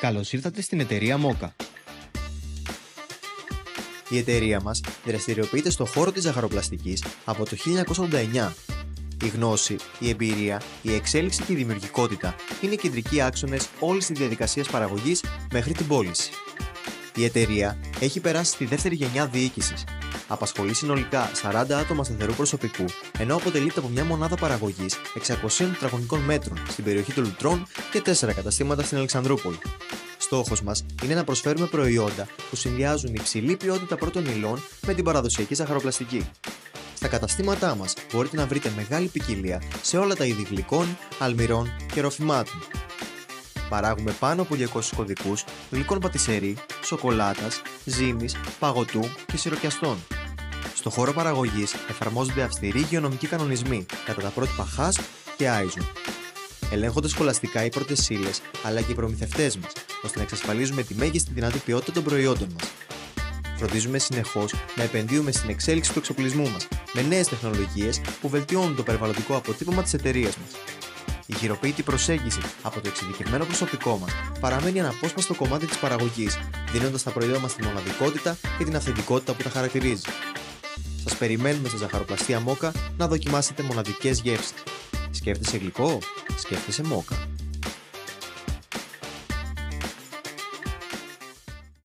Καλώς ήρθατε στην εταιρεία Moka. Η εταιρεία μας δραστηριοποιείται στον χώρο της ζαχαροπλαστικής από το 1989. Η γνώση, η εμπειρία, η εξέλιξη και η δημιουργικότητα είναι οι κεντρικοί άξονες όλης της διαδικασίας παραγωγής μέχρι την πώληση. Η εταιρεία έχει περάσει στη δεύτερη γενιά διοίκησης. Απασχολεί συνολικά 40 άτομα σταθερού προσωπικού, ενώ αποτελείται από μια μονάδα παραγωγής 600 τετραγωνικών μέτρων στην περιοχή των Λουτρών και 4 καταστήματα στην Αλεξανδρούπολη. Στόχος μας είναι να προσφέρουμε προϊόντα που συνδυάζουν υψηλή ποιότητα πρώτων υλών με την παραδοσιακή ζαχαροπλαστική. Στα καταστήματά μας μπορείτε να βρείτε μεγάλη ποικιλία σε όλα τα είδη γλυκών, αλμυρών και ροφημάτων. Παράγουμε πάνω από 200 κωδικούς γλυκών πατισερί, σοκολάτας, ζύμης, παγωτού και σιροκιαστών. Στο χώρο παραγωγής εφαρμόζονται αυστηροί υγειονομικοί κανονισμοί κατά τα πρότυπα HACCP και ISO. Ελέγχονται σχολαστικά οι πρώτες ύλες αλλά και οι προμηθευτές μας, ώστε να εξασφαλίζουμε τη μέγιστη δυνατή ποιότητα των προϊόντων μας. Φροντίζουμε συνεχώς να επενδύουμε στην εξέλιξη του εξοπλισμού μας, με νέες τεχνολογίες που βελτιώνουν το περιβαλλοντικό αποτύπωμα της εταιρείας μας. Η χειροποίητη προσέγγιση από το εξειδικευμένο προσωπικό μας παραμένει αναπόσπαστο κομμάτι της παραγωγής, δίνοντας στα προϊόντα μας τη μοναδικότητα και την αυθεντικότητα που τα χαρακτηρίζει. Σας περιμένουμε στη ζαχαροπλαστεία Moka να δοκιμάσετε μοναδικές γεύσεις. Σκέφτεσαι γλυκό? Σκέφτεσαι Moka.